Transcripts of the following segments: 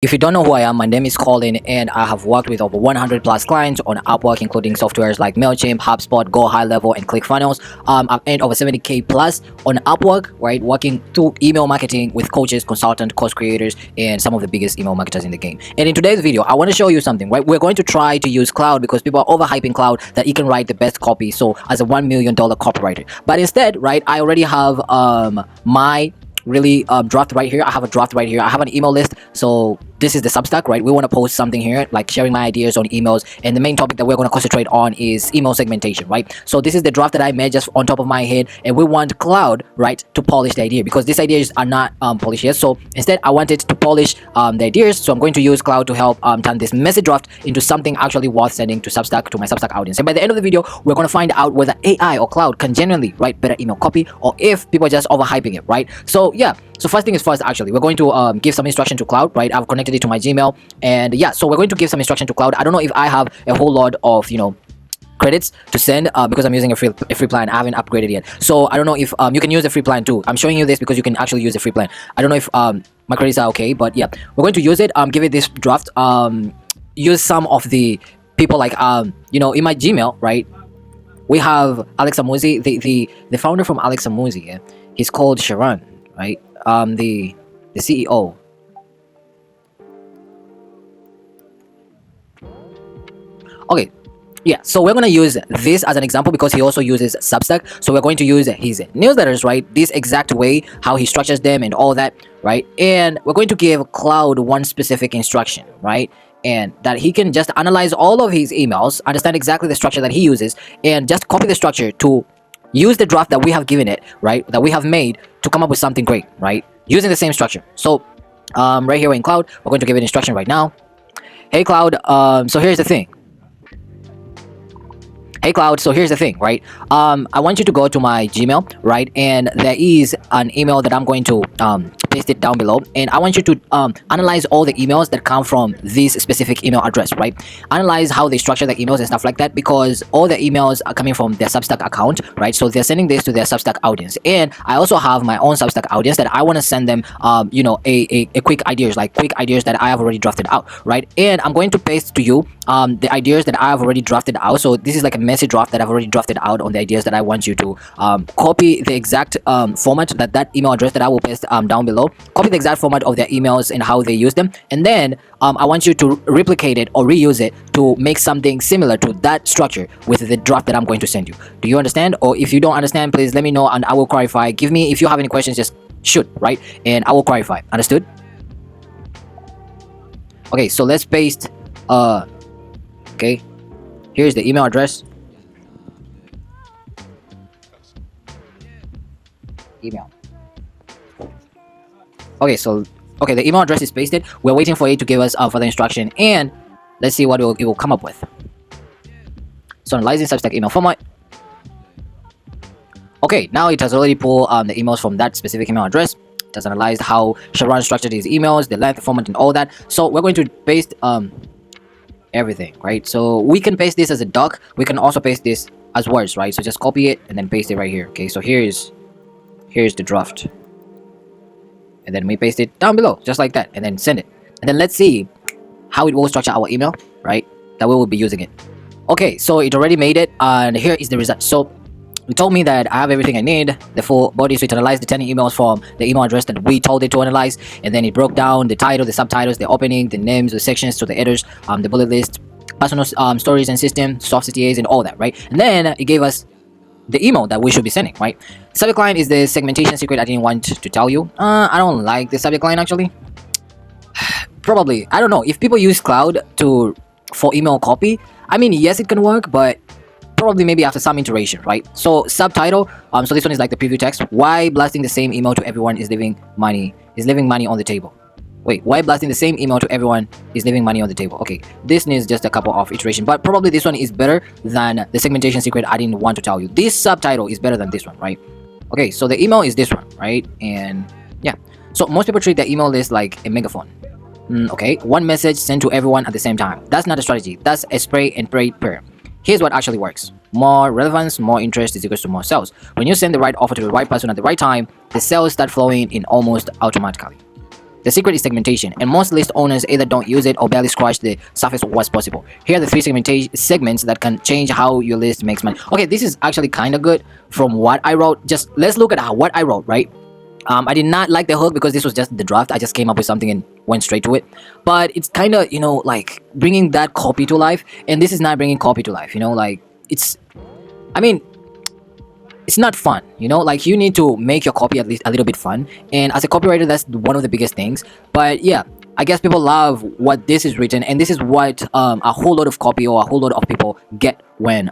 If you don't know who I am, my name is Colin and I have worked with over 100 plus clients on Upwork, including softwares like MailChimp, HubSpot, Go High Level, and ClickFunnels. I've earned over 70K plus on Upwork, right? Working through email marketing with coaches, consultants, course creators, and some of the biggest email marketers in the game. And in today's video, I want to show you something, right? We're going to try to use Claude because people are overhyping Claude that he can write the best copy. So as a $1 million copywriter, but instead, right, I already have my draft right here. I have a draft right here. I have an email list. So this is the Substack, right? We want to post something here, like sharing my ideas on emails. And the main topic that we're going to concentrate on is email segmentation, right? So this is the draft that I made just on top of my head. And we want Claude, right, to polish the idea because these ideas are not polished yet. So instead, I wanted to polish the ideas. So I'm going to use Claude to help turn this messy draft into something actually worth sending to Substack, to my Substack audience. And by the end of the video, we're going to find out whether AI or Claude can genuinely write better email copy or if people are just overhyping it, right? So yeah. So first thing is first, actually, we're going to give some instruction to Claude, right? I've connected it to my Gmail, and yeah, so we're going to give some instruction to Claude. I don't know if I have a whole lot of, credits to send because I'm using a free plan. I haven't upgraded yet, so I don't know if you can use the free plan too. I'm showing you this because you can actually use the free plan. I don't know if my credits are okay, but yeah, we're going to use it. Give it this draft. Use some of the people like in my Gmail, right? We have Alex Amuzi, the founder from Alex Amuzi. Yeah? He's called Sharon, right? The CEO. Okay, yeah, so we're going to use this as an example because he also uses Substack. So we're going to use his newsletters, right? This exact way, how he structures them and all that, right? And we're going to give Claude one specific instruction, right? And that he can just analyze all of his emails, understand exactly the structure that he uses, and just copy the structure to use the draft that we have given it, right, that we have made to come up with something great, right, using the same structure. So right here in Claude, we're going to give it instruction right now. Hey Claude, so here's the thing. Hey Claude, so here's the thing, right? I want you to go to my Gmail, right? And there is an email that I'm going to paste it down below. And I want you to analyze all the emails that come from this specific email address, right? Analyze how they structure the emails and stuff like that because all the emails are coming from their Substack account, right? So they're sending this to their Substack audience. And I also have my own Substack audience that I want to send them, a quick ideas, like quick ideas that I have already drafted out, right? And I'm going to paste to you the ideas that I have already drafted out. So this is like a message draft that I've already drafted out on the ideas that I want you to copy the exact format that email address that I will paste down below. Copy the exact format of their emails and how they use them, and then I want you to replicate it or reuse it to make something similar to that structure with the draft that I'm going to send you. Do you understand? Or if you don't understand, please let me know and I will clarify. Give me, if you have any questions, just shoot, right? And I will clarify. Understood? Okay, so let's paste okay, here's the email address. Email. Okay, so the email address is pasted. We're waiting for it to give us further instruction, and let's see what it will come up with. So analyzing Substack email format. Okay, now it has already pulled the emails from that specific email address. It has analyzed how Sharon structured his emails, the length, format, and all that. So we're going to paste everything, right? So we can paste this as a doc. We can also paste this as words, right? So just copy it and then paste it right here. Okay, so here's the draft, and then we paste it down below just like that, and then send it, and then let's see how it will structure our email, right, that we will be using it. Okay, so it already made it, and here is the result. So it told me that I have everything I need, the full body, so it analyzed the 10 emails from the email address that we told it to analyze, and then it broke down the title, the subtitles, the opening, the names, the sections, to the headers, the bullet list, personal stories and system, soft CTAs, and all that, right? And then it gave us the email that we should be sending, right? Subject line is the segmentation secret I didn't want to tell you. I don't like the subject line actually. Probably, I don't know, if people use Claude for email copy, I mean, yes, it can work, but probably maybe after some iteration, right? So subtitle, so this one is like the preview text. Why blasting the same email to everyone is leaving money on the table? Wait, why blasting the same email to everyone is leaving money on the table? Okay, this needs just a couple of iteration, but probably this one is better than the segmentation secret I didn't want to tell you. This subtitle is better than this one, right? Okay, so the email is this one, right? And yeah, so most people treat the email list like a megaphone. Okay, one message sent to everyone at the same time. That's not a strategy. That's a spray and pray prayer. Here's what actually works. More relevance, more interest is equals to more sales. When you send the right offer to the right person at the right time, the sales start flowing in almost automatically. The secret is segmentation, and most list owners either don't use it or barely scratch the surface of what's possible. Here are the three segments that can change how your list makes money. Okay, this is actually kind of good from what I wrote. Just let's look at what I wrote, right? I did not like the hook because this was just the draft. I just came up with something and went straight to it. But it's kind of, like bringing that copy to life. And this is not bringing copy to life, like I mean, it's not fun, like you need to make your copy at least a little bit fun. And as a copywriter, that's one of the biggest things. But yeah, I guess people love what this is written. And this is what a whole lot of copy or a whole lot of people get when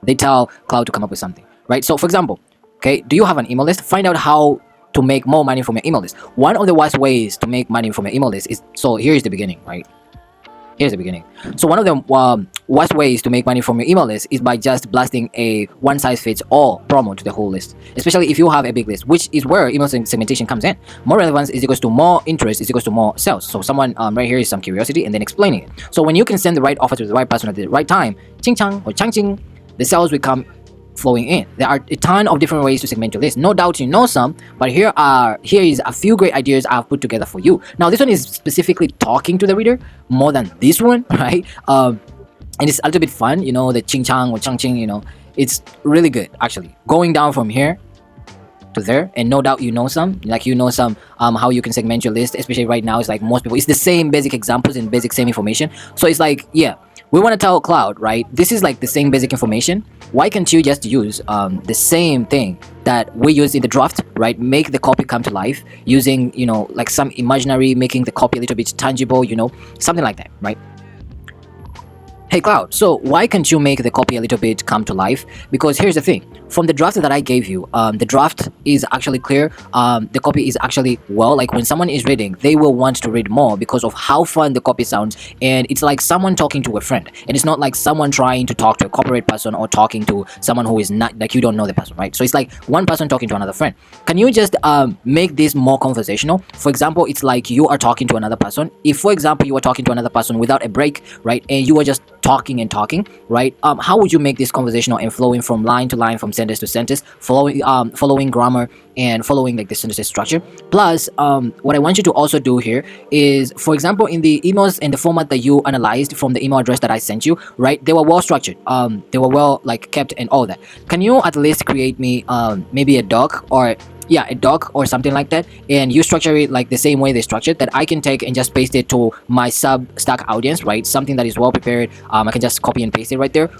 they tell Claude to come up with something, right? So for example, okay, do you have an email list? Find out how to make more money from your email list. One of the worst ways to make money from your email list is, so here's the beginning, right? Here's the beginning. So one of the worst ways to make money from your email list is by just blasting a one-size-fits-all promo to the whole list, especially if you have a big list, which is where email segmentation comes in. More relevance is equals to more interest is equals to more sales. So someone right here is some curiosity and then explaining it. So when you can send the right offer to the right person at the right time, ching chang or chang ching, the sales will come flowing in. There are a ton of different ways to segment your list. No doubt you know some, but here is a few great ideas I've put together for you. Now this one is specifically talking to the reader more than this one, right? And it's a little bit fun, the ching chang or chang ching, it's really good actually. Going down from here to there, and no doubt you know some, how you can segment your list, especially right now. It's like most people, it's the same basic examples and basic same information. So it's like, yeah, we want to tell Claude, right? This is like the same basic information. Why can't you just use the same thing that we use in the draft, right? Make the copy come to life using, like some imaginary, making the copy a little bit tangible, something like that, right? Hey Claude, so why can't you make the copy a little bit come to life? Because here's the thing. From the draft that I gave you, the draft is actually clear. The copy is actually, like when someone is reading, they will want to read more because of how fun the copy sounds. And it's like someone talking to a friend. And it's not like someone trying to talk to a corporate person or talking to someone who is not, like you don't know the person, right? So it's like one person talking to another friend. Can you just make this more conversational? For example, it's like you are talking to another person. If, for example, you are talking to another person without a break, right? And you are just talking and talking, right? How would you make this conversational and flowing from line to line, from sentence to sentence, following grammar and following like the sentence structure? Plus, what I want you to also do here is, for example, in the emails and the format that you analyzed from the email address that I sent you, right? They were well structured. They were well like kept and all that. Can you at least create me maybe a doc or a doc or something like that, and you structure it like the same way they structured, that I can take and just paste it to my Substack audience, right? Something that is well prepared. I can just copy and paste it right there,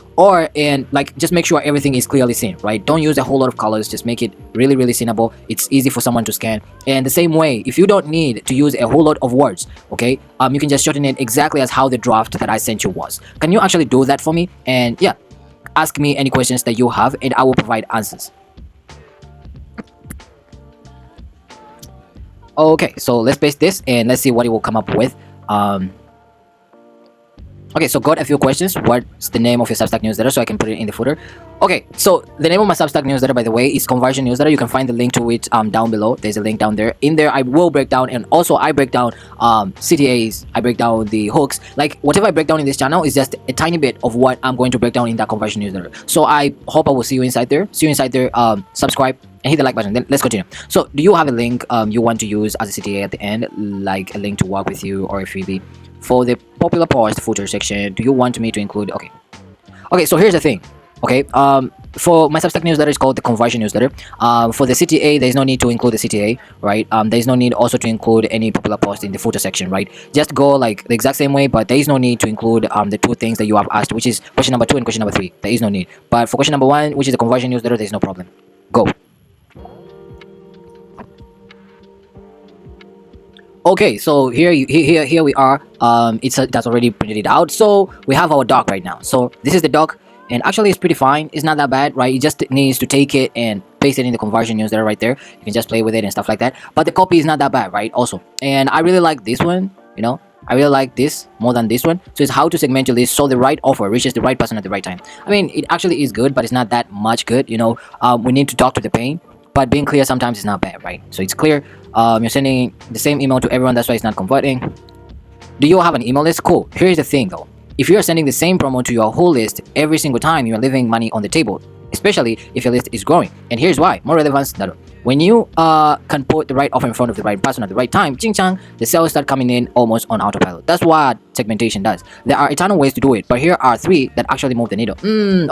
and like just make sure everything is clearly seen, right? Don't use a whole lot of colors, just make it really seeable. It's easy for someone to scan. And the same way, if you don't need to use a whole lot of words, okay, you can just shorten it exactly as how the draft that I sent you was. Can you actually do that for me? And yeah, ask me any questions that you have and I will provide answers. Okay, so let's paste this and let's see what it will come up with. Okay, so got a few questions. What's the name of your Substack newsletter, so I can put it in the footer? Okay, so the name of my Substack newsletter, by the way, is Conversion Newsletter. You can find the link to it down below. There's a link down there. In there, I will break down, and also I break down CTAs. I break down the hooks. Like whatever I break down in this channel is just a tiny bit of what I'm going to break down in that Conversion Newsletter. So I hope I will see you inside there. Subscribe and hit the like button. Then let's continue. So do you have a link you want to use as a CTA at the end, like a link to work with you or a freebie? For the popular post footer section, do you want me to include? Okay, so here's the thing. Okay, for my Substack newsletter, it's called the Conversion Newsletter. For the CTA, there's no need to include the CTA, right? There's no need also to include any popular post in the footer section, right? Just go like the exact same way, but there is no need to include the two things that you have asked, which is question number 2 and question number 3. There is no need. But for question number 1, which is the Conversion Newsletter, there's no problem. Go. Okay, so here we are. That's already printed it out. So we have our doc right now. So this is the doc, and actually it's pretty fine. It's not that bad, right? It just needs to take it and paste it in the Conversion Newsletter right there. You can just play with it and stuff like that. But the copy is not that bad, right? Also, and I really like this one. I really like this more than this one. So it's how to segment your list so the right offer reaches the right person at the right time. I mean, it actually is good, but it's not that much good. We need to talk to the pain. But being clear sometimes is not bad, right? So it's clear. You're sending the same email to everyone. That's why it's not converting. Do you have an email list? Cool. Here's the thing though. If you're sending the same promo to your whole list every single time, you're leaving money on the table, especially if your list is growing. And here's why. More relevance. when you can put the right offer in front of the right person at the right time, ching chang, the sales start coming in almost on autopilot. That's what segmentation does. There are eternal ways to do it, but here are 3 that actually move the needle.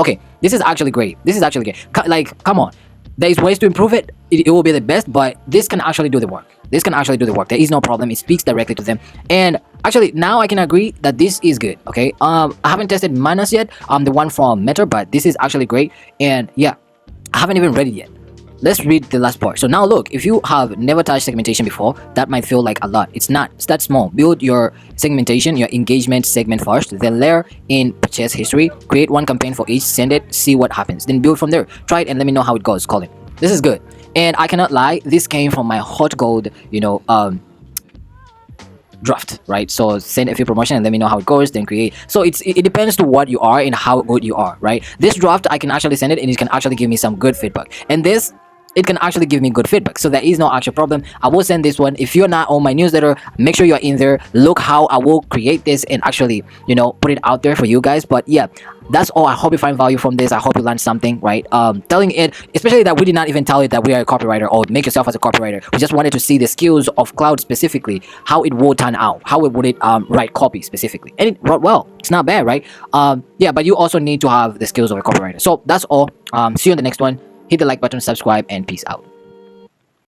Okay, this is actually great. This is actually great. Like, come on. There's ways to improve it. It will be the best, but this can actually do the work. This can actually do the work. There is no problem. It speaks directly to them. And actually, now I can agree that this is good. Okay. I haven't tested Minus yet. The one from Meta, but this is actually great. And yeah, I haven't even read it yet. Let's read the last part. So now look, if you have never touched segmentation before, that might feel like a lot. It's not. It's that small. Build your segmentation, your engagement segment first, then layer in purchase history, create one campaign for each, send it, see what happens, then build from there. Try it and let me know how it goes. Colin, this is good. And I cannot lie, this came from my hot gold, draft, right? So send a few promotion and let me know how it goes, then create. So it depends to what you are and how good you are, right? This draft, I can actually send it and it can actually give me some good feedback. And this, it can actually give me good feedback, so there is no actual problem. I will send this one. If you're not on my newsletter, make sure you're in there. Look how I will create this and actually put it out there for you guys. But yeah, that's all. I hope you find value from this. I hope you learned something, right? Telling it, especially that we did not even tell it that we are a copywriter or make yourself as a copywriter. We just wanted to see the skills of Claude specifically, how it would turn out, how it would write copy specifically, and it wrote well. It's not bad, right? Yeah, but you also need to have the skills of a copywriter. So that's all. See you in the next one. Hit the like button, subscribe, and peace out.